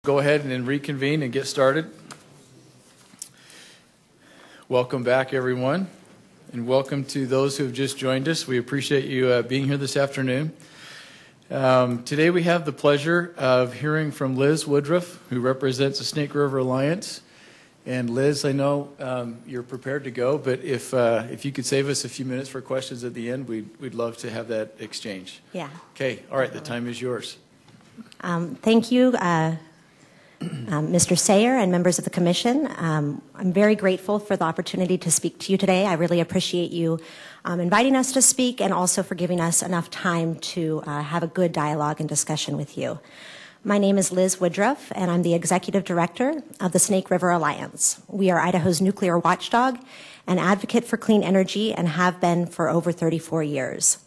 Go ahead and reconvene and get started. Welcome back, everyone, and welcome to those who have just joined us. We appreciate you being here this afternoon. Today we have the pleasure of hearing from Liz Woodruff, who represents the Snake River Alliance. And Liz, I know you're prepared to go, but if you could save us a few minutes for questions at the end, we'd love to have that exchange. Yeah. Okay. All right. The time is yours. Thank you, Mr. Sayer and members of the Commission. I'm very grateful for the opportunity to speak to you today. I really appreciate you inviting us to speak and also for giving us enough time to have a good dialogue and discussion with you. My name is Liz Woodruff, and I'm the Executive Director of the Snake River Alliance. We are Idaho's nuclear watchdog and advocate for clean energy and have been for over 34 years.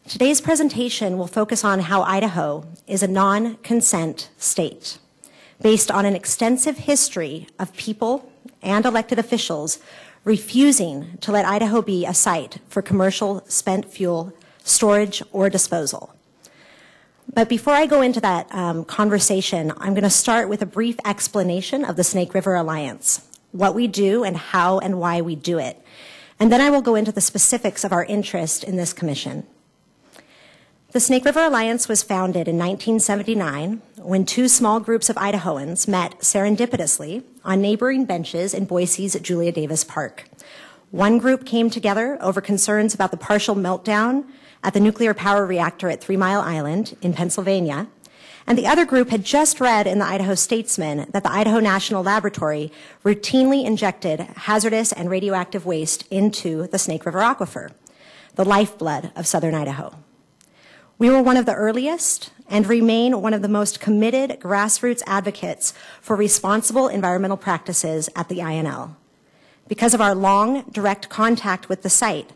Today's presentation will focus on how Idaho is a non-consent state, based on an extensive history of people and elected officials refusing to let Idaho be a site for commercial spent fuel storage or disposal. But before I go into that conversation, I'm going to start with a brief explanation of the Snake River Alliance, what we do and how and why we do it. And then I will go into the specifics of our interest in this commission. The Snake River Alliance was founded in 1979 when two small groups of Idahoans met serendipitously on neighboring benches in Boise's Julia Davis Park. One group came together over concerns about the partial meltdown at the nuclear power reactor at 3 Mile Island in Pennsylvania, and the other group had just read in the Idaho Statesman that the Idaho National Laboratory routinely injected hazardous and radioactive waste into the Snake River Aquifer, the lifeblood of southern Idaho. We were one of the earliest and remain one of the most committed grassroots advocates for responsible environmental practices at the INL. Because of our long, direct contact with the site,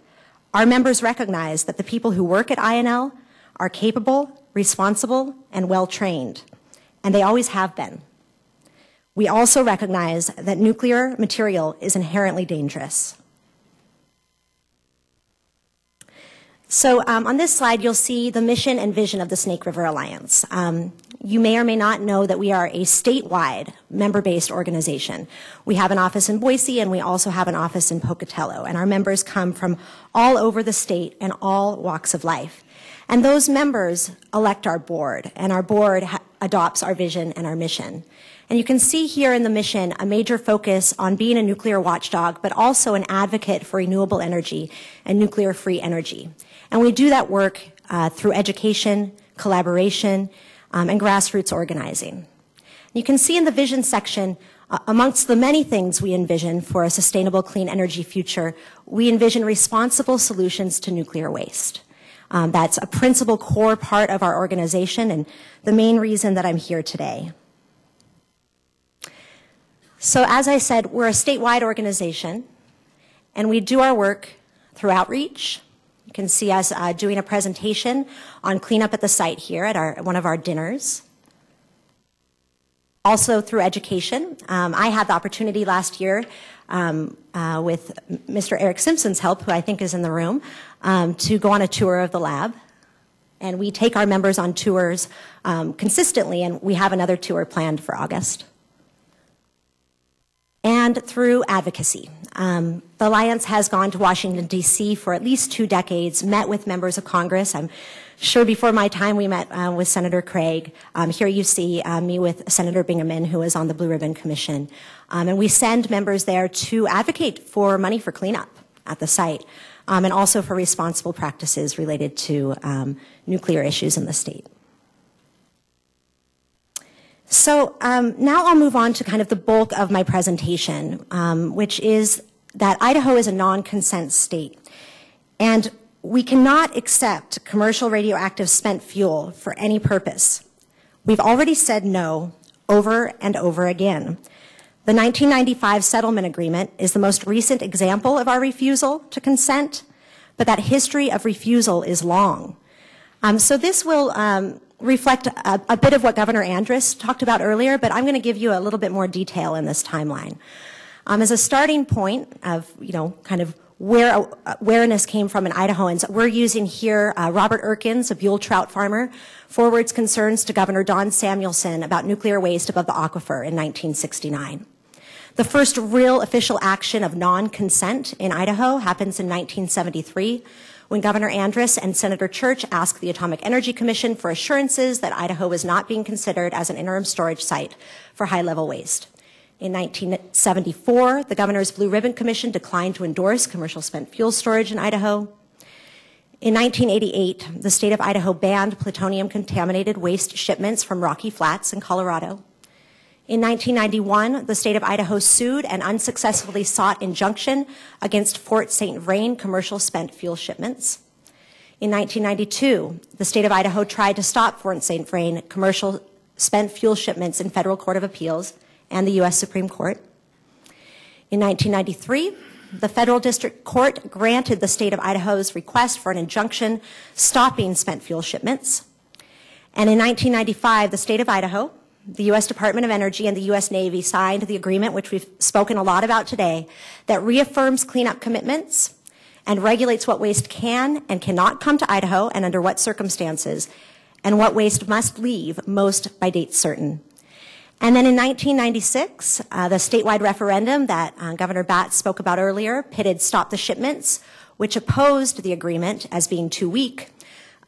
our members recognize that the people who work at INL are capable, responsible, and well-trained, and they always have been. We also recognize that nuclear material is inherently dangerous. So on this slide, you'll see the mission and vision of the Snake River Alliance. You may or may not know that we are a statewide member-based organization. We have an office in Boise, and we also have an office in Pocatello, and our members come from all over the state and all walks of life. And those members elect our board, and our board adopts our vision and our mission. And you can see here in the mission a major focus on being a nuclear watchdog, but also an advocate for renewable energy and nuclear-free energy. And we do that work through education, collaboration, and grassroots organizing. You can see in the vision section, amongst the many things we envision for a sustainable clean energy future, we envision responsible solutions to nuclear waste. That's a principal core part of our organization and the main reason that I'm here today. So as I said, we're a statewide organization, and we do our work through outreach. You can see us doing a presentation on cleanup at the site here at one of our dinners. Also through education. I had the opportunity last year with Mr. Eric Simpson's help, who I think is in the room, to go on a tour of the lab. And we take our members on tours consistently, and we have another tour planned for August. And through advocacy. The Alliance has gone to Washington, D.C. for at least 2 decades, met with members of Congress. I'm sure before my time we met with Senator Craig. Here you see me with Senator Bingaman, who is on the Blue Ribbon Commission. And we send members there to advocate for money for cleanup at the site, and also for responsible practices related to nuclear issues in the state. So now I'll move on to kind of the bulk of my presentation, which is that Idaho is a non-consent state. And we cannot accept commercial radioactive spent fuel for any purpose. We've already said no over and over again. The 1995 settlement agreement is the most recent example of our refusal to consent, but that history of refusal is long. So this will reflect a bit of what Governor Andrus talked about earlier, but I'm going to give you a little bit more detail in this timeline. As a starting point of, kind of where awareness came from in Idahoans. We're using here Robert Erkins, a Buell trout farmer, forwards concerns to Governor Don Samuelson about nuclear waste above the aquifer in 1969. The first real official action of non-consent in Idaho happens in 1973 when Governor Andrus and Senator Church asked the Atomic Energy Commission for assurances that Idaho was not being considered as an interim storage site for high-level waste. In 1974, the Governor's Blue Ribbon Commission declined to endorse commercial spent fuel storage in Idaho. In 1988, the state of Idaho banned plutonium-contaminated waste shipments from Rocky Flats in Colorado. In 1991, the state of Idaho sued and unsuccessfully sought injunction against Fort St. Vrain commercial spent fuel shipments. In 1992, the state of Idaho tried to stop Fort St. Vrain commercial spent fuel shipments in Federal Court of Appeals and the U.S. Supreme Court. In 1993, the Federal District Court granted the state of Idaho's request for an injunction stopping spent fuel shipments. And in 1995, the state of Idaho, the U.S. Department of Energy, and the U.S. Navy signed the agreement, which we've spoken a lot about today, that reaffirms cleanup commitments and regulates what waste can and cannot come to Idaho and under what circumstances, and what waste must leave, most by date certain. And then in 1996, the statewide referendum that Governor Batts spoke about earlier pitted Stop the Shipments, which opposed the agreement as being too weak,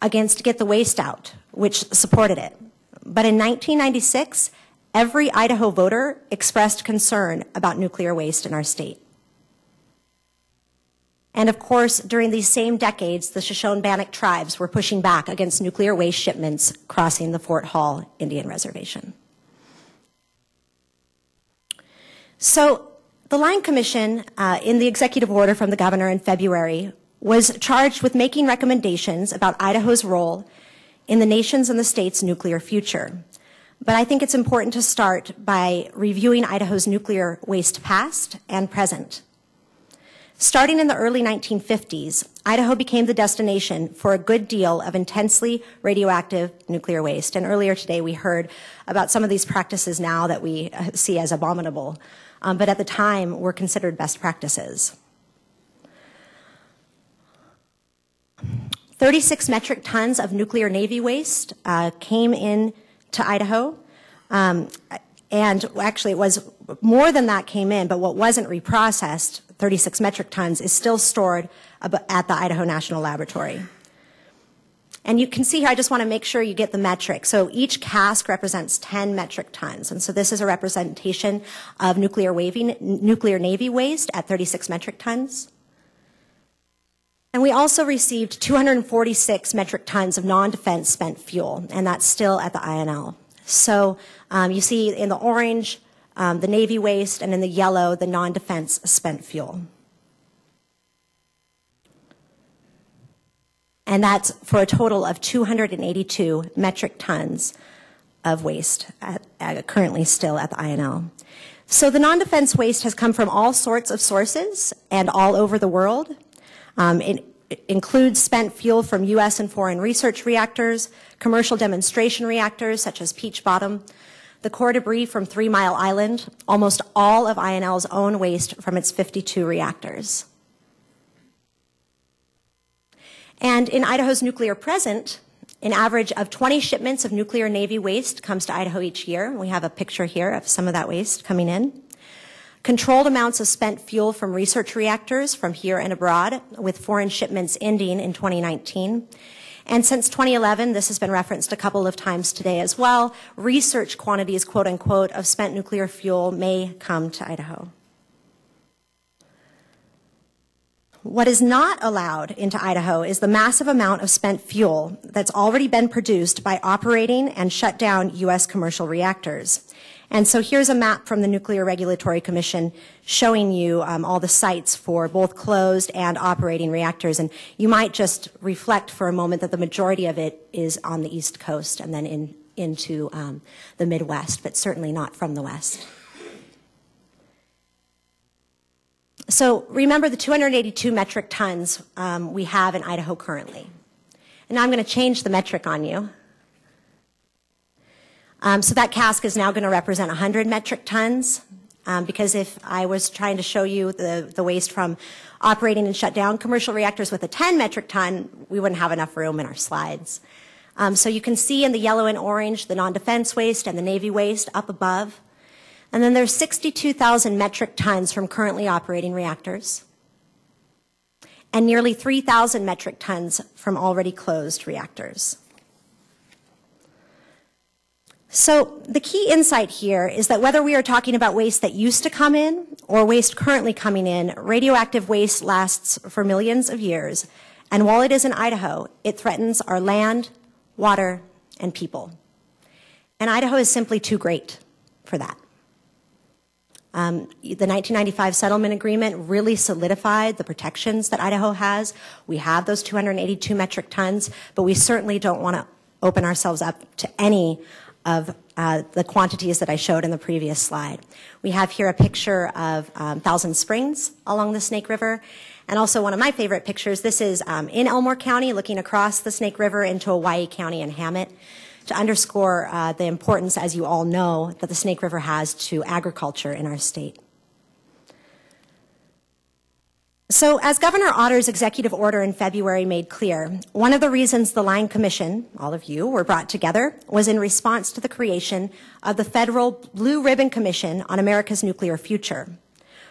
against Get the Waste Out, which supported it. But in 1996, every Idaho voter expressed concern about nuclear waste in our state. And of course, during these same decades, the Shoshone-Bannock tribes were pushing back against nuclear waste shipments crossing the Fort Hall Indian Reservation. So the Line Commission, in the executive order from the governor in February, was charged with making recommendations about Idaho's role in the nation's and the state's nuclear future. But I think it's important to start by reviewing Idaho's nuclear waste past and present. Starting in the early 1950s, Idaho became the destination for a good deal of intensely radioactive nuclear waste. And earlier today we heard about some of these practices now that we see as abominable, but at the time were considered best practices. 36 metric tons of nuclear Navy waste came in to Idaho. And actually, it was more than that came in, but what wasn't reprocessed, 36 metric tons, is still stored at the Idaho National Laboratory. And you can see here, I just want to make sure you get the metric. So each cask represents 10 metric tons. And so this is a representation of nuclear Navy waste at 36 metric tons. And we also received 246 metric tons of non-defense spent fuel, and that's still at the INL. So you see in the orange, the Navy waste, and in the yellow, the non-defense spent fuel. And that's for a total of 282 metric tons of waste currently still at the INL. So the non-defense waste has come from all sorts of sources and all over the world. It includes spent fuel from U.S. and foreign research reactors, commercial demonstration reactors such as Peach Bottom, the core debris from 3 Mile Island, almost all of INL's own waste from its 52 reactors. And in Idaho's nuclear present, an average of 20 shipments of nuclear Navy waste comes to Idaho each year. We have a picture here of some of that waste coming in. Controlled amounts of spent fuel from research reactors from here and abroad, with foreign shipments ending in 2019. And since 2011, this has been referenced a couple of times today as well, research quantities, quote unquote, of spent nuclear fuel may come to Idaho. What is not allowed into Idaho is the massive amount of spent fuel that's already been produced by operating and shut down U.S. commercial reactors. And so here's a map from the Nuclear Regulatory Commission showing you all the sites for both closed and operating reactors. And you might just reflect for a moment that the majority of it is on the East Coast and then into the Midwest, but certainly not from the West. So remember the 282 metric tons we have in Idaho currently. And now I'm going to change the metric on you. So that cask is now going to represent 100 metric tons. because if I was trying to show you the waste from operating and shut down commercial reactors with a 10 metric ton, we wouldn't have enough room in our slides. So you can see in the yellow and orange the non-defense waste and the Navy waste up above. And then there's 62,000 metric tons from currently operating reactors and nearly 3,000 metric tons from already closed reactors. So the key insight here is that whether we are talking about waste that used to come in or waste currently coming in, radioactive waste lasts for millions of years. And while it is in Idaho, it threatens our land, water, and people. And Idaho is simply too great for that. The 1995 settlement agreement really solidified the protections that Idaho has. We have those 282 metric tons, but we certainly don't want to open ourselves up to any of the quantities that I showed in the previous slide. We have here a picture of Thousand Springs along the Snake River, and also one of my favorite pictures. This is in Elmore County, looking across the Snake River into Hawaii County and Hammett, to underscore the importance, as you all know, that the Snake River has to agriculture in our state. So as Governor Otter's executive order in February made clear, one of the reasons the Line Commission, all of you, were brought together was in response to the creation of the Federal Blue Ribbon Commission on America's Nuclear Future.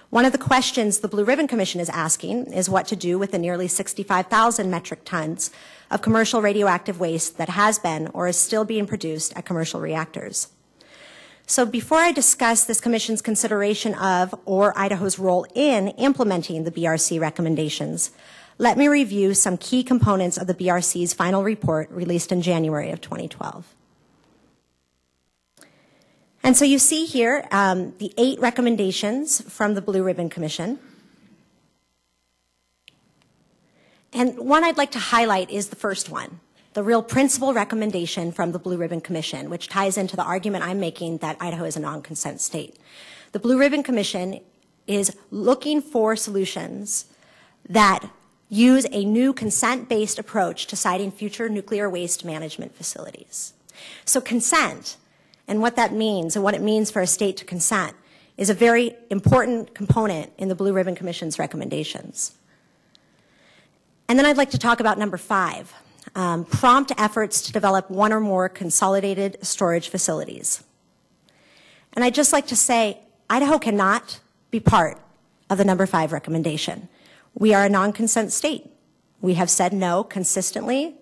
One of the questions the Blue Ribbon Commission is asking is what to do with the nearly 65,000 metric tons of commercial radioactive waste that has been or is still being produced at commercial reactors. So before I discuss this commission's consideration of or Idaho's role in implementing the BRC recommendations, let me review some key components of the BRC's final report released in January of 2012. And so you see here the 8 recommendations from the Blue Ribbon Commission. And one I'd like to highlight is the first one, the real principal recommendation from the Blue Ribbon Commission, which ties into the argument I'm making that Idaho is a non-consent state. The Blue Ribbon Commission is looking for solutions that use a new consent-based approach to siting future nuclear waste management facilities. So consent, and what that means and what it means for a state to consent, is a very important component in the Blue Ribbon Commission's recommendations. And then I'd like to talk about number 5, prompt efforts to develop one or more consolidated storage facilities. And I'd just like to say, Idaho cannot be part of the number 5 recommendation. We are a non-consent state. We have said no consistently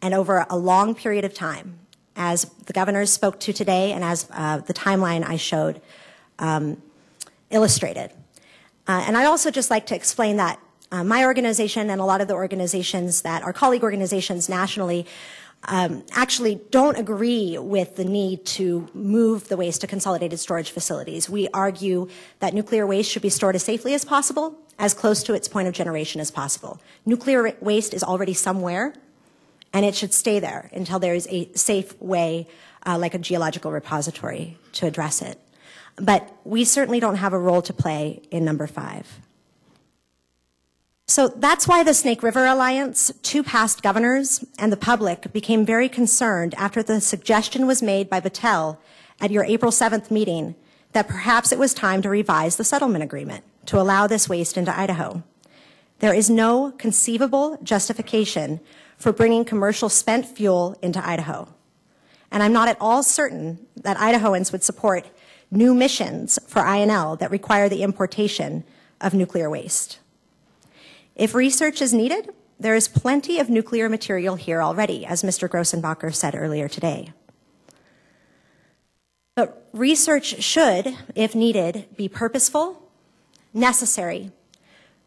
and over a long period of time, as the governors spoke to today and as the timeline I showed illustrated. And I'd also just like to explain that my organization and a lot of the organizations that are colleague organizations nationally actually don't agree with the need to move the waste to consolidated storage facilities. We argue that nuclear waste should be stored as safely as possible, as close to its point of generation as possible. Nuclear waste is already somewhere, and it should stay there until there is a safe way, like a geological repository, to address it. But we certainly don't have a role to play in number 5. So that's why the Snake River Alliance, 2 past governors, and the public became very concerned after the suggestion was made by Battelle at your April 7th meeting that perhaps it was time to revise the settlement agreement to allow this waste into Idaho. There is no conceivable justification for bringing commercial spent fuel into Idaho. And I'm not at all certain that Idahoans would support new missions for INL that require the importation of nuclear waste. If research is needed, there is plenty of nuclear material here already, as Mr. Grossenbacher said earlier today. But research should, if needed, be purposeful, necessary,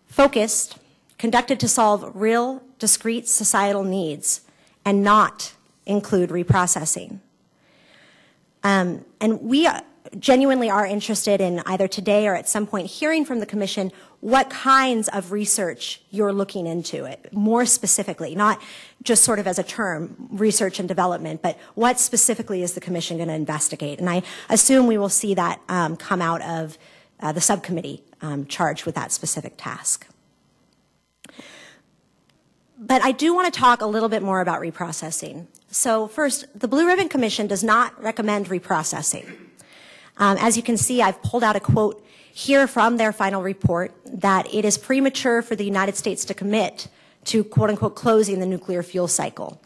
focused, conducted to solve real, discrete societal needs, and not include reprocessing. And we genuinely are interested in either today or at some point hearing from the Commission what kinds of research you're looking into it, more specifically, not just sort of as a term, research and development, but what specifically is the Commission going to investigate? And I assume we will see that come out of the subcommittee charged with that specific task. But I do want to talk a little bit more about reprocessing. So first, the Blue Ribbon Commission does not recommend reprocessing. As you can see, I've pulled out a quote here from their final report that it is premature for the United States to commit to, quote unquote, closing the nuclear fuel cycle,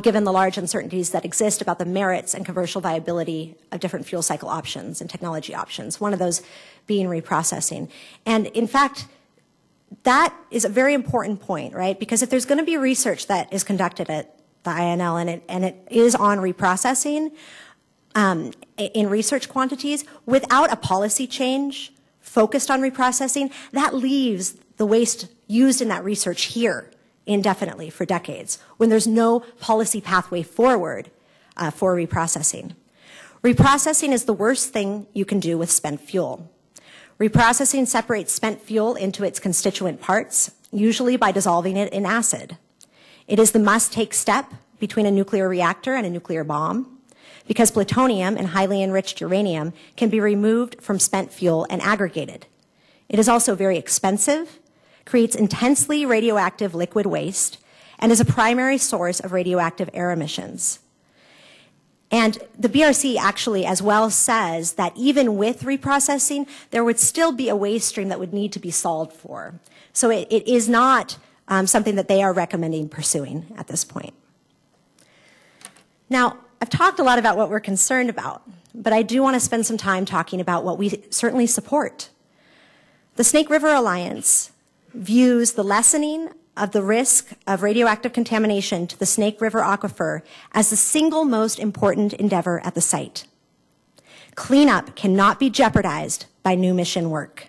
given the large uncertainties that exist about the merits and commercial viability of different fuel cycle options and technology options, one of those being reprocessing. And in fact, that is a very important point, right? Because if there's going to be research that is conducted at the INL and it is on reprocessing in research quantities, without a policy change focused on reprocessing, that leaves the waste used in that research here indefinitely for decades, when there's no policy pathway forward for reprocessing. Reprocessing is the worst thing you can do with spent fuel. Reprocessing separates spent fuel into its constituent parts, usually by dissolving it in acid. It is the must-take step between a nuclear reactor and a nuclear bomb, because plutonium and highly enriched uranium can be removed from spent fuel and aggregated. It is also very expensive, creates intensely radioactive liquid waste, and is a primary source of radioactive air emissions. And the BRC actually as well says that even with reprocessing, there would still be a waste stream that would need to be solved for. So it is not something that they are recommending pursuing at this point. Now, I've talked a lot about what we're concerned about, but I do want to spend some time talking about what we certainly support. The Snake River Alliance views the lessening of the risk of radioactive contamination to the Snake River aquifer as the single most important endeavor at the site. Cleanup cannot be jeopardized by new mission work.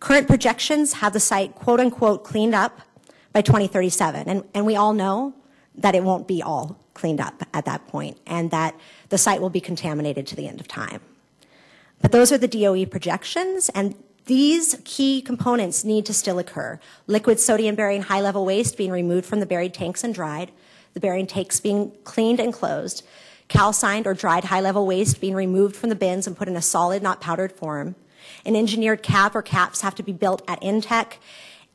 Current projections have the site, quote unquote, cleaned up by 2037, and we all know that it won't be all cleaned up at that point, and that the site will be contaminated to the end of time. But those are the DOE projections, and these key components need to still occur. Liquid sodium-bearing high-level waste being removed from the buried tanks and dried, the buried tanks being cleaned and closed, calcined or dried high-level waste being removed from the bins and put in a solid, not powdered form. An engineered cap or caps have to be built at Intech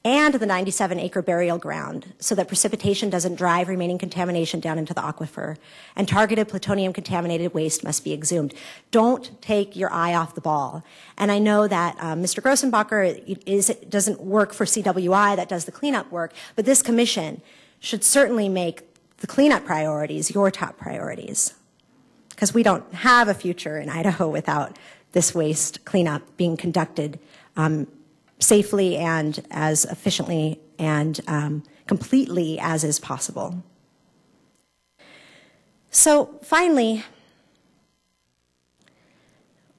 and the 97-acre burial ground so that precipitation doesn't drive remaining contamination down into the aquifer. And targeted plutonium-contaminated waste must be exhumed. Don't take your eye off the ball. And I know that Mr. Grossenbacher doesn't work for CWI that does the cleanup work, but this commission should certainly make the cleanup priorities your top priorities, because we don't have a future in Idaho without this waste cleanup being conducted safely and as efficiently and completely as is possible. So finally,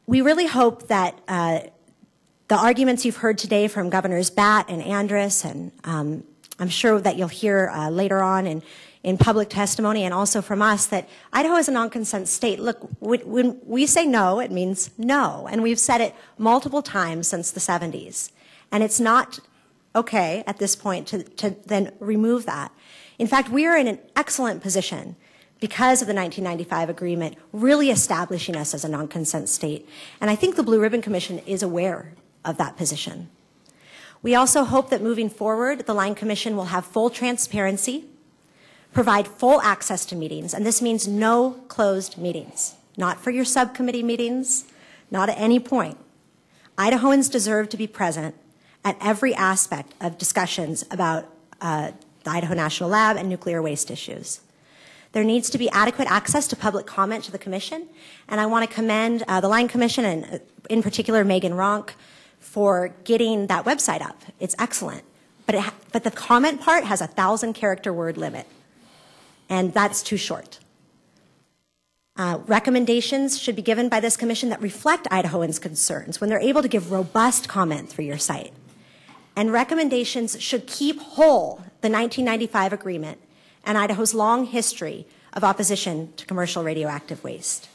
we really hope that the arguments you've heard today from Governors Batt and Andrus, and I'm sure that you'll hear later on in public testimony and also from us, that Idaho is a non-consent state. Look, when we say no, it means no. And we've said it multiple times since the 70s. And it's not okay at this point to then remove that. In fact, we are in an excellent position because of the 1995 agreement really establishing us as a non-consent state. And I think the Blue Ribbon Commission is aware of that position. We also hope that moving forward, the Line Commission will have full transparency, provide full access to meetings, and this means no closed meetings, not for your subcommittee meetings, not at any point. Idahoans deserve to be present at every aspect of discussions about the Idaho National Lab and nuclear waste issues. There needs to be adequate access to public comment to the Commission, and I want to commend the Line Commission, and in particular Megan Ronk, for getting that website up. It's excellent. But the comment part has a 1,000-character word limit, and that's too short. Recommendations should be given by this Commission that reflect Idahoans' concerns when they're able to give robust comment through your site. And recommendations should keep whole the 1995 agreement and Idaho's long history of opposition to commercial radioactive waste.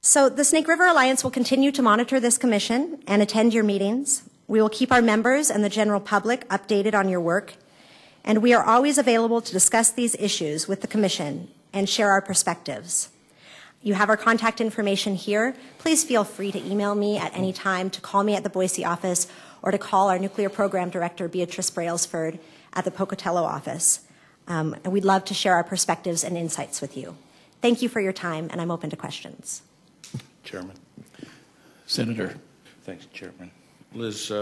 So the Snake River Alliance will continue to monitor this commission and attend your meetings. We will keep our members and the general public updated on your work, and we are always available to discuss these issues with the commission and share our perspectives. You have our contact information here. Please feel free to email me at any time, to call me at the Boise office, or to call our nuclear program director, Beatrice Brailsford, at the Pocatello office. And we'd love to share our perspectives and insights with you. Thank you for your time, and I'm open to questions. Chairman. Senator. Thanks, Chairman. Liz,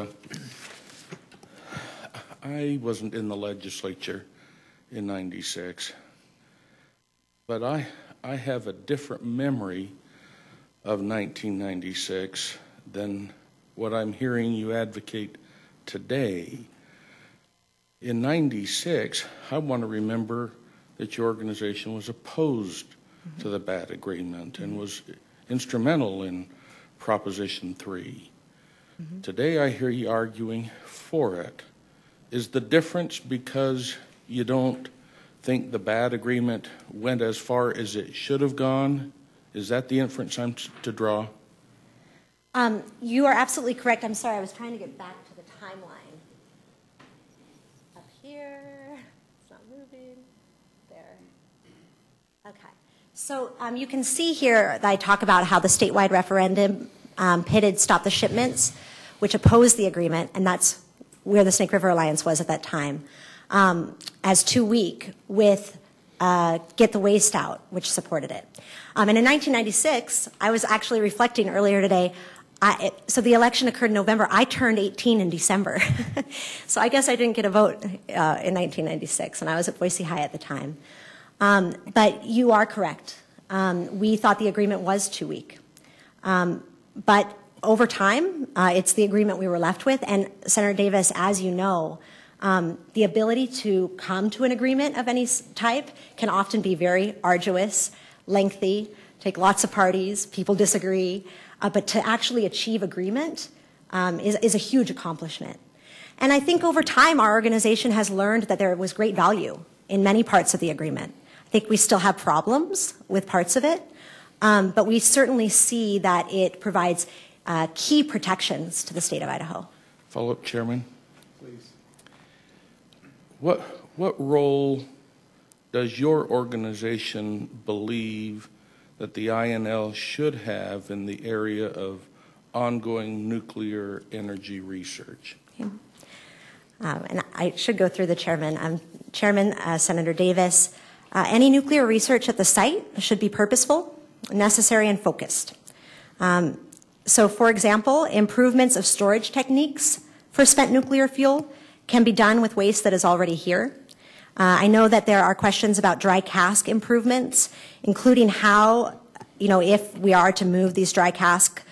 I wasn't in the legislature in '96, but I have a different memory of 1996 than what I'm hearing you advocate today. In '96, I want to remember that your organization was opposed to the BAT agreement and was instrumental in Proposition 3. Today I hear you arguing for it. Is the difference because you don't think the BAT agreement went as far as it should have gone? Is that the inference I'm to draw? You are absolutely correct. I'm sorry, I was trying to get back to the timeline. Up here, it's not moving. There. Okay. So you can see here that I talk about how the statewide referendum pitted Stop the Shipments, which opposed the agreement, and that's where the Snake River Alliance was at that time, as too weak, with Get the Waste Out, which supported it. And in 1996, I was actually reflecting earlier today, so the election occurred in November. I turned 18 in December. So I guess I didn't get a vote in 1996, and I was at Boise High at the time. But you are correct. We thought the agreement was too weak. But over time, it's the agreement we were left with. And Senator Davis, as you know, the ability to come to an agreement of any type can often be very arduous, lengthy, take lots of parties, people disagree. But to actually achieve agreement is a huge accomplishment. And I think over time, our organization has learned that there was great value in many parts of the agreement. I think we still have problems with parts of it, but we certainly see that it provides key protections to the state of Idaho. Follow-up, Chairman. Please. What role does your organization believe that the INL should have in the area of ongoing nuclear energy research? Okay. And I should go through the chairman. Chairman, Senator Davis, any nuclear research at the site should be purposeful, necessary, and focused. So, for example, improvements of storage techniques for spent nuclear fuel can be done with waste that is already here. I know that there are questions about dry cask improvements, including how, if we are to move these dry cask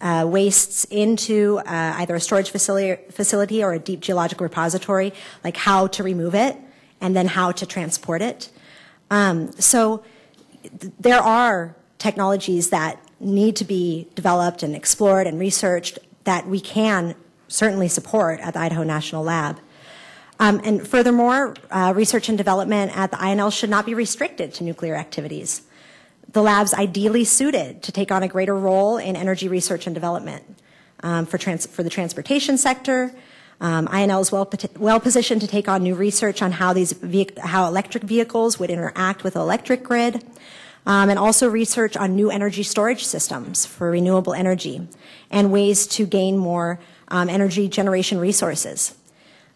wastes into either a storage facility or a deep geological repository, like how to remove it and then how to transport it. So there are technologies that need to be developed and explored and researched that we can certainly support at the Idaho National Lab. And furthermore, research and development at the INL should not be restricted to nuclear activities. The lab's ideally suited to take on a greater role in energy research and development. For the transportation sector, INL is well positioned to take on new research on how electric vehicles would interact with the electric grid, and also research on new energy storage systems for renewable energy and ways to gain more energy generation resources.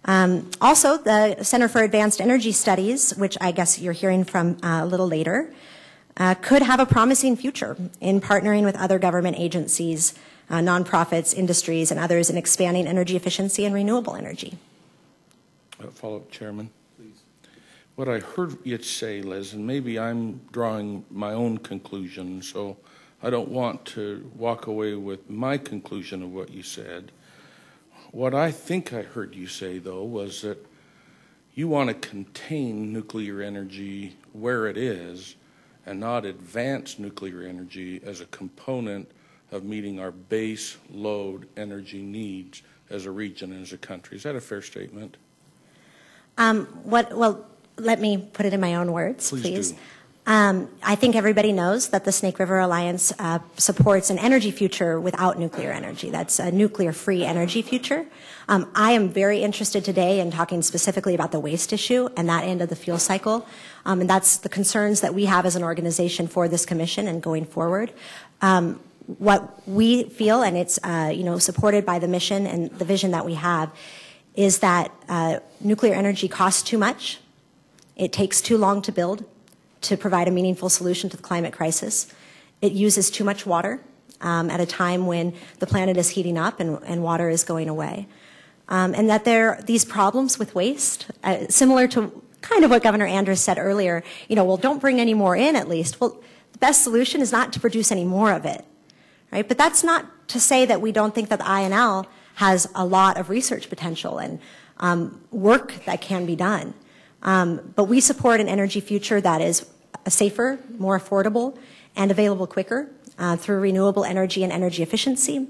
Also, the Center for Advanced Energy Studies, which I guess you're hearing from a little later, could have a promising future in partnering with other government agencies, nonprofits, industries, and others in expanding energy efficiency and renewable energy. Follow-up, Chairman. Please. What I heard you say, Liz, and maybe I'm drawing my own conclusion, so I don't want to walk away with my conclusion of what you said. What I think I heard you say, though, was that you want to contain nuclear energy where it is and not advance nuclear energy as a component of meeting our base load energy needs as a region and as a country. Is that a fair statement? Well, let me put it in my own words, please. Do. I think everybody knows that the Snake River Alliance supports an energy future without nuclear energy. That's a nuclear-free energy future. I am very interested today in talking specifically about the waste issue and that end of the fuel cycle. And that's the concerns that we have as an organization for this commission and going forward. What we feel, and it's supported by the mission and the vision that we have, is that nuclear energy costs too much. It takes too long to build. to provide a meaningful solution to the climate crisis. It uses too much water at a time when the planet is heating up and water is going away. And that these problems with waste, similar to kind of what Governor Andrus said earlier, well, don't bring any more in at least. Well, the best solution is not to produce any more of it, right? But that's not to say that we don't think that the INL has a lot of research potential and work that can be done. But we support an energy future that is safer, more affordable, and available quicker through renewable energy and energy efficiency,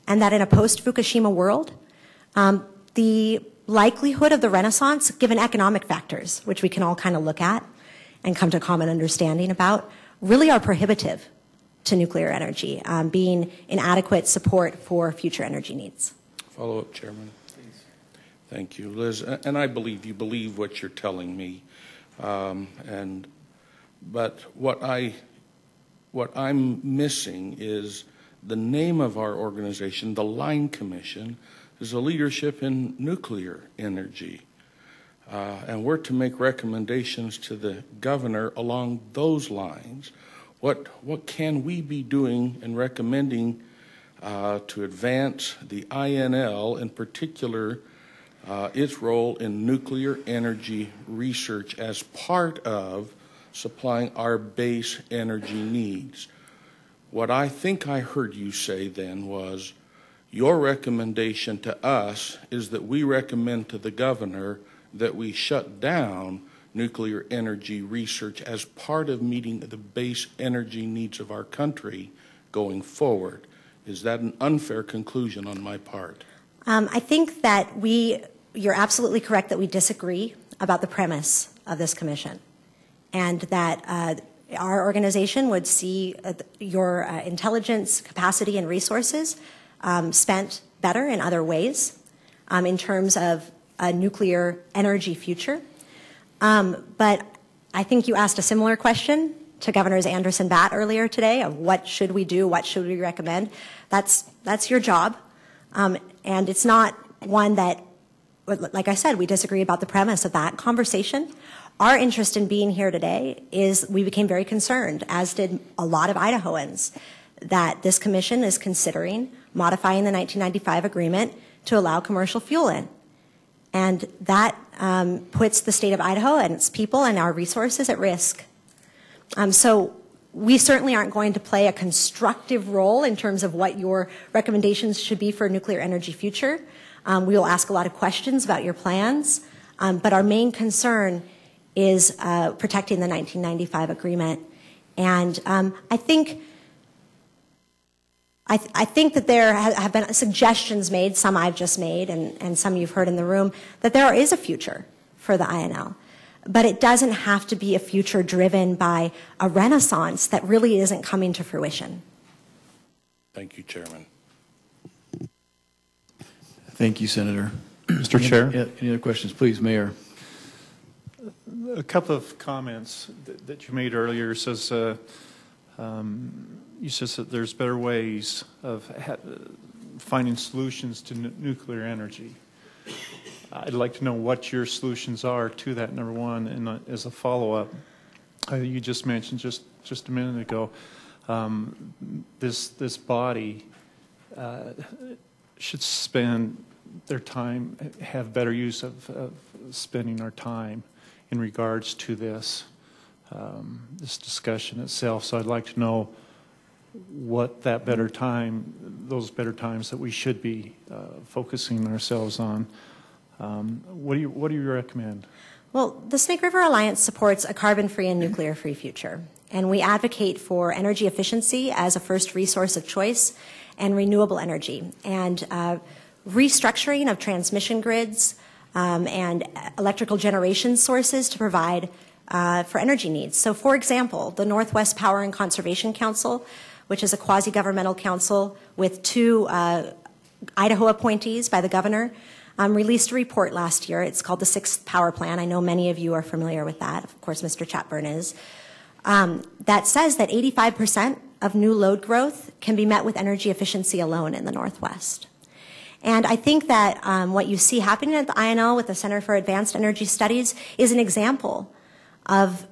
and that in a post-Fukushima world, the likelihood of the renaissance, given economic factors, which we can all kind of look at and come to a common understanding about, really are prohibitive to nuclear energy, being inadequate support for future energy needs. Follow up, Chairman. Please. Thank you, Liz. And I believe you believe what you're telling me. But what I'm missing is the name of our organization, the Line Commission, is a leadership in nuclear energy. And we're to make recommendations to the governor along those lines. What can we be doing and recommending to advance the INL, in particular, its role in nuclear energy research as part of supplying our base energy needs? What I think I heard you say then was, your recommendation to us is that we recommend to the governor that we shut down nuclear energy research as part of meeting the base energy needs of our country going forward. Is that an unfair conclusion on my part? I think that you're absolutely correct that we disagree about the premise of this commission, and that our organization would see your intelligence, capacity, and resources spent better in other ways in terms of a nuclear energy future. But I think you asked a similar question to Governors Andrus and Batt earlier today of what should we do, what should we recommend. That's your job. And it's not one that, like I said, we disagree about the premise of that conversation. Our interest in being here today is we became very concerned, as did a lot of Idahoans, that this commission is considering modifying the 1995 agreement to allow commercial fuel in. And that puts the state of Idaho and its people and our resources at risk. So we certainly aren't going to play a constructive role in terms of what your recommendations should be for a nuclear energy future. We will ask a lot of questions about your plans, but our main concern is protecting the 1995 agreement. And I think that there have been suggestions made, some I've just made and some you've heard in the room, that there is a future for the INL. But it doesn't have to be a future driven by a renaissance that really isn't coming to fruition. Thank you, Chairman. Thank you, Senator. Mr. Chair? Any other questions? Please, Mayor. A couple of comments that you made earlier says, you said that there's better ways of finding solutions to nuclear energy. I'd like to know what your solutions are to that, number one, and as a follow-up, you just mentioned just a minute ago, this body should spend their time, have better use of spending our time in regards to this discussion itself. So I'd like to know what that better time, those better times that we should be focusing ourselves on. What do you recommend? Well, the Snake River Alliance supports a carbon-free and nuclear-free future, and we advocate for energy efficiency as a first resource of choice and renewable energy, and restructuring of transmission grids and electrical generation sources to provide for energy needs. So, for example, the Northwest Power and Conservation Council, which is a quasi-governmental council with two Idaho appointees by the governor, released a report last year. It's called the Sixth Power Plan. I know many of you are familiar with that. Of course, Mr. Chatburn is. That says that 85% of new load growth can be met with energy efficiency alone in the Northwest. And I think that what you see happening at the INL with the Center for Advanced Energy Studies is an example of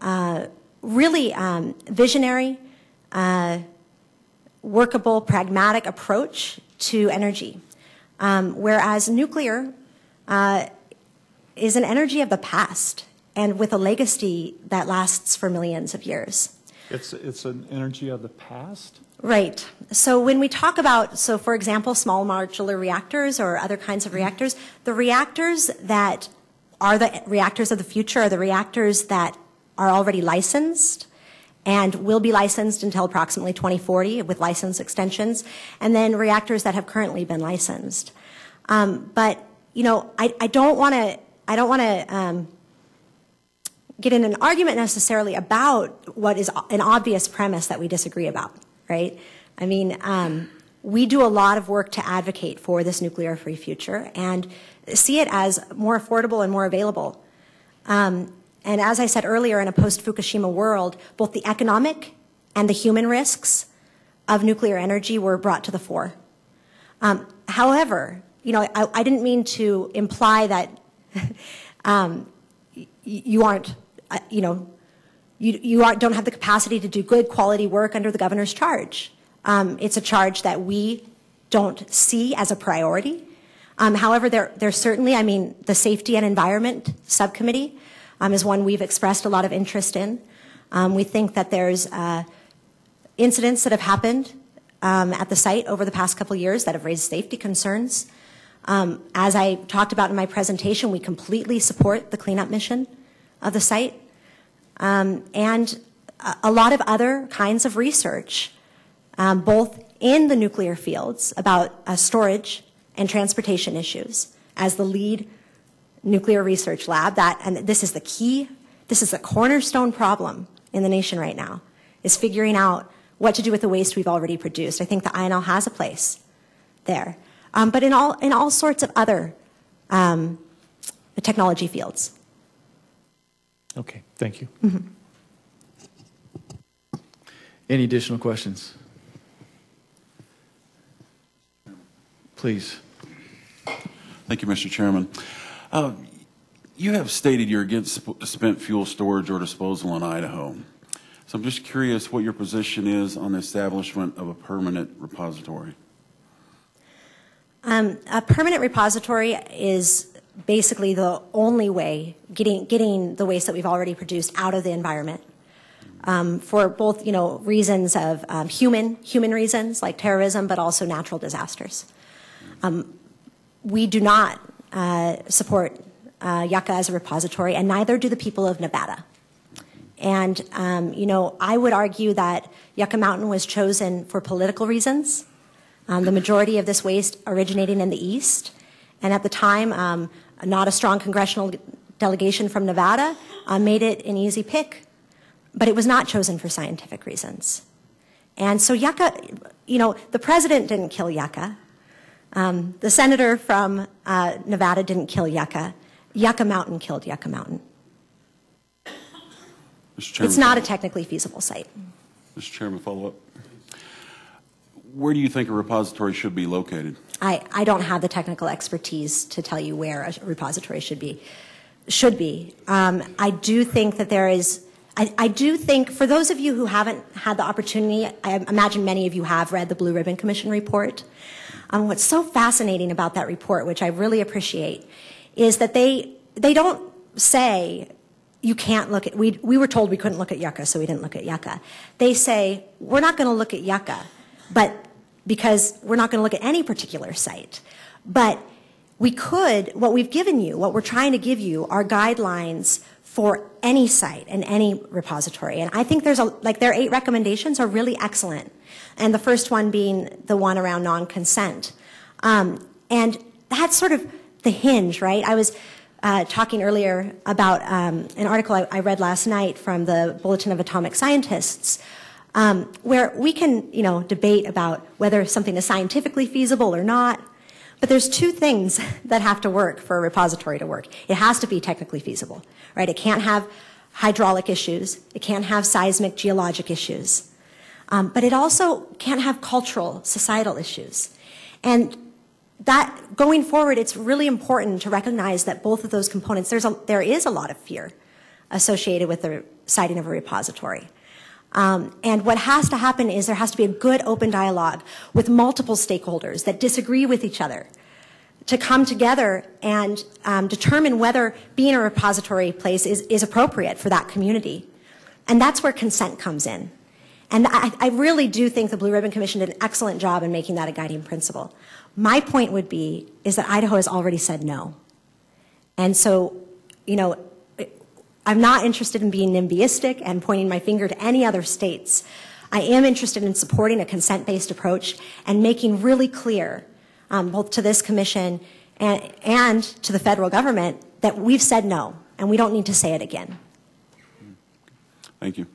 really visionary, workable, pragmatic approach to energy, whereas nuclear is an energy of the past and with a legacy that lasts for millions of years. It's an energy of the past? Right. So when we talk about, so for example, small modular reactors or other kinds of reactors, the reactors that are the reactors of the future are the reactors that are already licensed and will be licensed until approximately 2040 with license extensions, and then reactors that have currently been licensed. But you know, I don't want to get in an argument necessarily about what is an obvious premise that we disagree about, right? I mean, we do a lot of work to advocate for this nuclear-free future and see it as more affordable and more available. And as I said earlier, in a post-Fukushima world, both the economic and the human risks of nuclear energy were brought to the fore. However, you know, I didn't mean to imply that you aren't, you know, you don't have the capacity to do good quality work under the governor's charge. It's a charge that we don't see as a priority. However, there's certainly, I mean, the Safety and Environment Subcommittee is one we've expressed a lot of interest in. We think that there's incidents that have happened at the site over the past couple of years that have raised safety concerns. As I talked about in my presentation, we completely support the cleanup mission of the site. And a lot of other kinds of research, both in the nuclear fields about storage and transportation issues. As the lead nuclear research lab, and this is the key, this is the cornerstone problem in the nation right now, is figuring out what to do with the waste we've already produced. I think the INL has a place there. But in all sorts of other technology fields. Okay, thank you. Mm-hmm. Any additional questions? Please. Thank you, Mr. Chairman. You have stated you're against spent fuel storage or disposal in Idaho. So I'm just curious what your position is on the establishment of a permanent repository. A permanent repository is basically the only way getting the waste that we've already produced out of the environment. For both, you know, reasons of human reasons like terrorism, but also natural disasters. We do not support Yucca as a repository, and neither do the people of Nevada. And you know, I would argue that Yucca Mountain was chosen for political reasons. The majority of this waste originating in the east, and at the time, not a strong congressional delegation from Nevada made it an easy pick. But it was not chosen for scientific reasons. And so Yucca, you know, the president didn't kill Yucca. The senator from Nevada didn't kill Yucca. Yucca Mountain killed Yucca Mountain. Mr. Chairman, it's not a technically feasible site. Mr. Chairman, follow up. Where do you think a repository should be located? I don't have the technical expertise to tell you where a repository should be. I do think that there is. I do think, for those of you who haven't had the opportunity, I imagine many of you have read the Blue Ribbon Commission report. What's so fascinating about that report, which I really appreciate, is that they don't say you can't look at, we were told we couldn't look at Yucca, so we didn't look at Yucca. They say, we're not going to look at Yucca, but because we're not going to look at any particular site. But we could, what we've given you, what we're trying to give you are guidelines for any site and any repository. And I think their 8 recommendations are really excellent. And the first one being the one around non-consent. And that's sort of the hinge, right? I was talking earlier about an article I read last night from the Bulletin of Atomic Scientists, where we can, you know, debate about whether something is scientifically feasible or not. But there's 2 things that have to work for a repository to work. It has to be technically feasible, right? It can't have hydraulic issues. It can't have seismic geologic issues. But it also can't have cultural, societal issues. And that, going forward, it's really important to recognize that both of those components, there is a lot of fear associated with the siting of a repository. And what has to happen is there has to be a good open dialogue with multiple stakeholders that disagree with each other to come together and determine whether being a repository place is appropriate for that community. And that's where consent comes in. And I really do think the Blue Ribbon Commission did an excellent job in making that a guiding principle. My point would be is that Idaho has already said no. And so, you know, I'm not interested in being NIMBYistic and pointing my finger to any other states. I am interested in supporting a consent-based approach and making really clear, both to this commission and to the federal government, that we've said no, and we don't need to say it again. Thank you.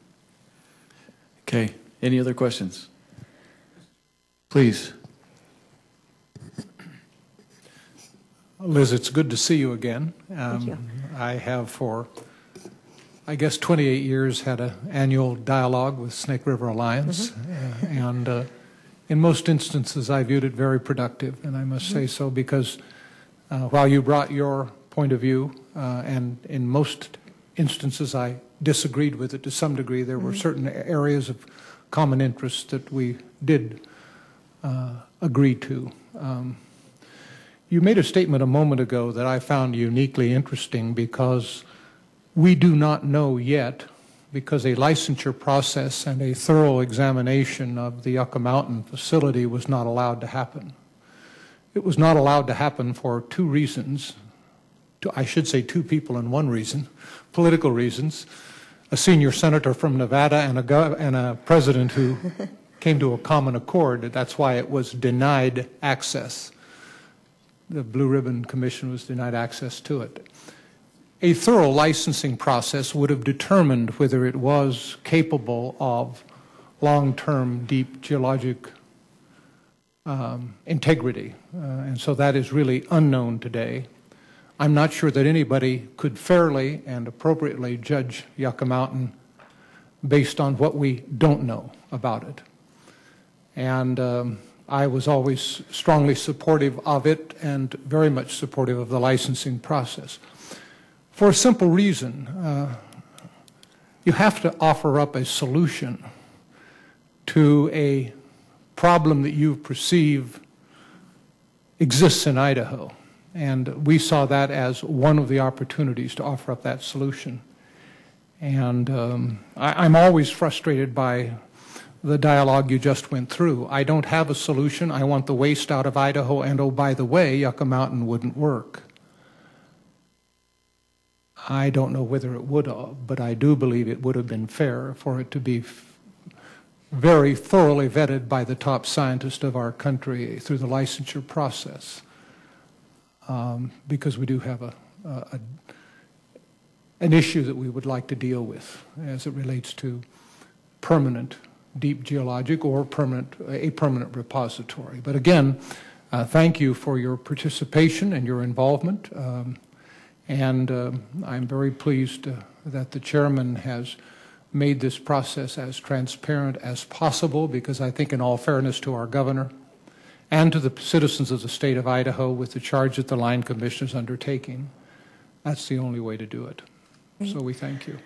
Okay. Any other questions? Please. Liz, it's good to see you again. Thank you. I have for, I guess, 28 years had an annual dialogue with Snake River Alliance, and in most instances I viewed it very productive, and I must say so because while you brought your point of view, and in most instances I disagreed with it to some degree, there were certain areas of common interest that we did agree to. You made a statement a moment ago that I found uniquely interesting because we do not know yet, because a licensure process and a thorough examination of the Yucca Mountain facility was not allowed to happen. It was not allowed to happen for two reasons. I should say two people and one reason, political reasons. A senior senator from Nevada and a president who came to a common accord. That's why it was denied access. The Blue Ribbon Commission was denied access to it. A thorough licensing process would have determined whether it was capable of long-term deep geologic integrity. And so that is really unknown today. I'm not sure that anybody could fairly and appropriately judge Yucca Mountain based on what we don't know about it. And I was always strongly supportive of it and very much supportive of the licensing process. For a simple reason, you have to offer up a solution to a problem that you perceive exists in Idaho. And we saw that as one of the opportunities to offer up that solution. And I'm always frustrated by the dialogue you just went through. I don't have a solution. I want the waste out of Idaho, and oh, by the way, Yucca Mountain wouldn't work. I don't know whether it would have, but I do believe it would have been fair for it to be very thoroughly vetted by the top scientist of our country through the licensure process, because we do have an issue that we would like to deal with as it relates to permanent deep geologic or a permanent repository. But again, thank you for your participation and your involvement. And I'm very pleased that the chairman has made this process as transparent as possible, because I think in all fairness to our governor and to the citizens of the state of Idaho with the charge that the Line Commission is undertaking, that's the only way to do it. Great. So we thank you.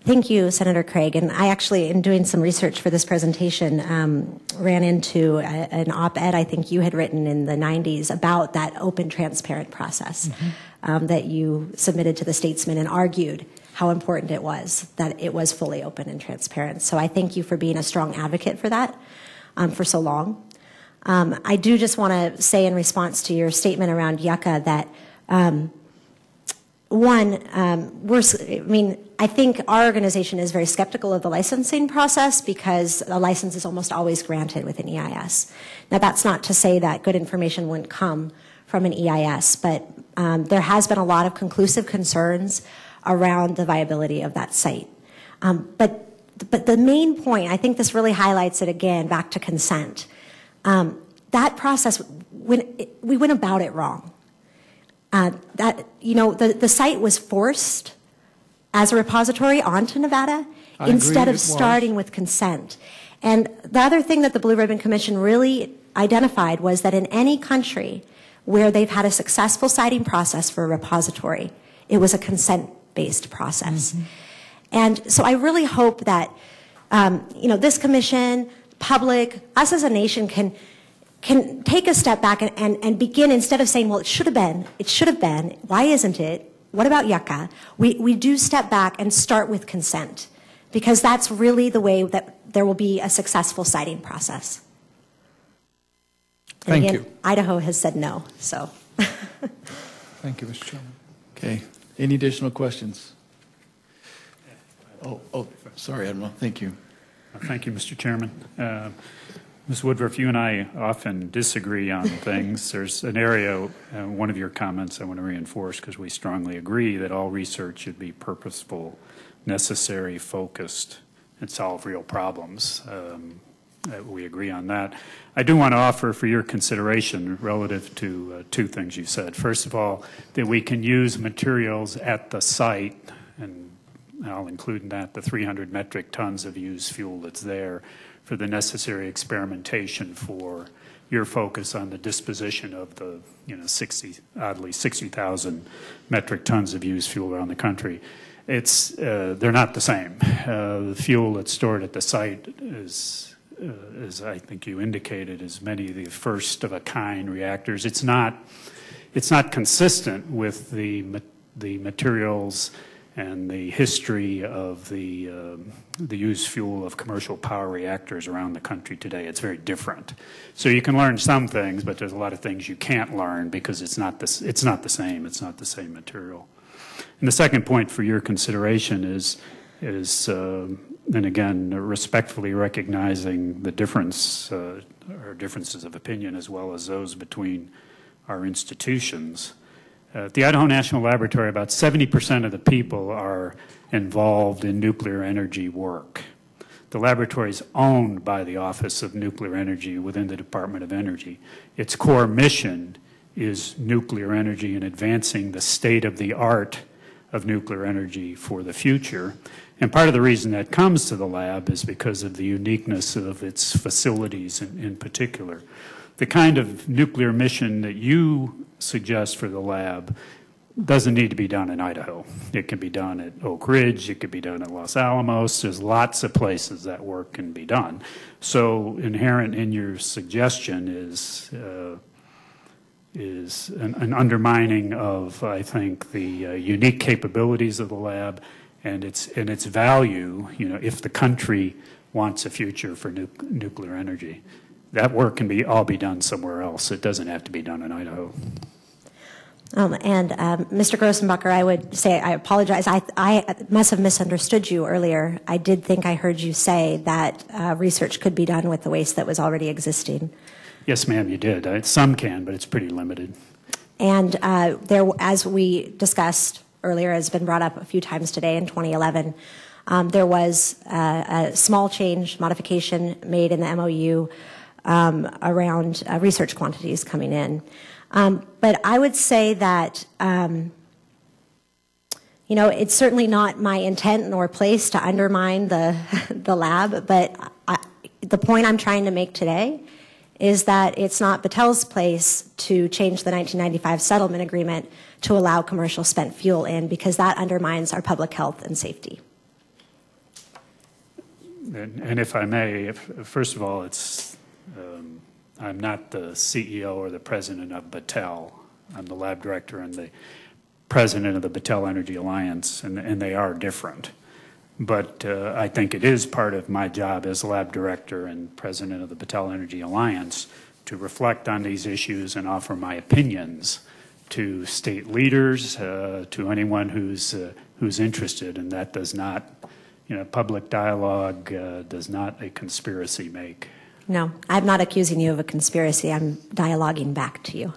Thank you, Senator Craig. And I actually, in doing some research for this presentation, ran into an op-ed I think you had written in the 90s about that open, transparent process that you submitted to the Statesman and argued how important it was that it was fully open and transparent. So I thank you for being a strong advocate for that for so long. I do just want to say in response to your statement around Yucca that I think our organization is very skeptical of the licensing process because a license is almost always granted with an EIS. Now, that's not to say that good information wouldn't come from an EIS, but there has been a lot of conclusive concerns around the viability of that site. But the main point, I think this really highlights it again, back to consent. That process, we went about it wrong. The site was forced as a repository onto Nevada instead of starting with consent. And the other thing that the Blue Ribbon Commission really identified was that in any country where they've had a successful siting process for a repository, it was a consent-based process. And so I really hope that, this commission, public, us as a nation can take a step back and begin, instead of saying, well, it should have been, why isn't it, what about yucca? We do step back and start with consent, because that's really the way that there will be a successful siting process. And Thank again, you. Idaho has said no, so. Thank you, Mr. Chairman. Okay. Any additional questions? Oh, sorry, Admiral. Thank you. Thank you, Mr. Chairman. Ms. Woodruff, you and I often disagree on things. There's an area, one of your comments I want to reinforce, because we strongly agree that all research should be purposeful, necessary, focused, and solve real problems. We agree on that. I do want to offer for your consideration relative to two things you said. First of all, that we can use materials at the site, and I'll include in that the 300 metric tons of used fuel that's there for the necessary experimentation for your focus on the disposition of the 60,000 metric tons of used fuel around the country. They're not the same. The fuel that's stored at the site is, as I think you indicated, is many of the first of a kind reactors. It's not consistent with the materials and the history of the used fuel of commercial power reactors around the country today. It's very different. So you can learn some things, but there's a lot of things you can't learn because it's not the same. It's not the same material. And the second point for your consideration is and again, respectfully recognizing the difference or differences of opinion as well as those between our institutions. At the Idaho National Laboratory, about 70% of the people are involved in nuclear energy work. The laboratory is owned by the Office of Nuclear Energy within the Department of Energy. Its core mission is nuclear energy and advancing the state of the art of nuclear energy for the future. And part of the reason that comes to the lab is because of the uniqueness of its facilities in particular. The kind of nuclear mission that you suggest for the lab doesn't need to be done in Idaho. It can be done at Oak Ridge, it could be done at Los Alamos. There's lots of places that work can be done. So inherent in your suggestion is an undermining of, I think, the unique capabilities of the lab and its value, if the country wants a future for nuclear energy. That work can all be done somewhere else. It doesn't have to be done in Idaho. Mr. Grossenbacher, I would say I apologize. I must have misunderstood you earlier. I did think I heard you say that research could be done with the waste that was already existing. Yes, ma'am, you did. Some can, but it's pretty limited. And there, as we discussed earlier, has been brought up a few times today in 2011, there was a small change, modification made in the MOU around research quantities coming in. But I would say that, it's certainly not my intent nor place to undermine the lab, but the point I'm trying to make today is that it's not Battelle's place to change the 1995 settlement agreement to allow commercial spent fuel in, because that undermines our public health and safety. And if I may, first of all, I'm not the CEO or the president of Battelle. I'm the lab director and the president of the Battelle Energy Alliance, and they are different. But I think it is part of my job as lab director and president of the Battelle Energy Alliance to reflect on these issues and offer my opinions to state leaders, to anyone who's interested, and that does not, public dialogue does not a conspiracy make. No, I'm not accusing you of a conspiracy. I'm dialoguing back to you.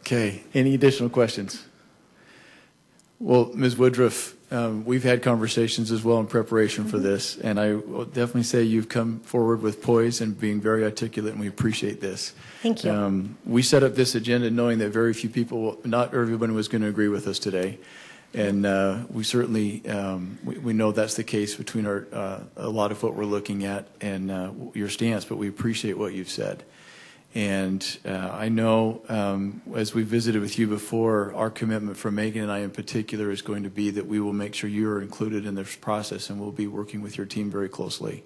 Okay. Any additional questions? Well, Ms. Woodruff, we've had conversations as well in preparation for this, and I will definitely say you've come forward with poise and being very articulate, and we appreciate this. Thank you. We set up this agenda knowing that very few people, not everyone was going to agree with us today. And we certainly, we know that's the case between a lot of what we're looking at and your stance, but we appreciate what you've said. And I know, as we visited with you before, our commitment for Megan and I in particular is going to be that we will make sure you are included in this process, and we'll be working with your team very closely.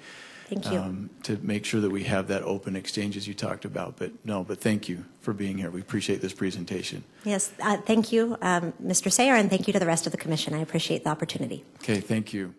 Thank you. To make sure that we have that open exchange as you talked about. But thank you for being here. We appreciate this presentation. Yes, thank you, Mr. Sayer, and thank you to the rest of the commission. I appreciate the opportunity. Okay, thank you.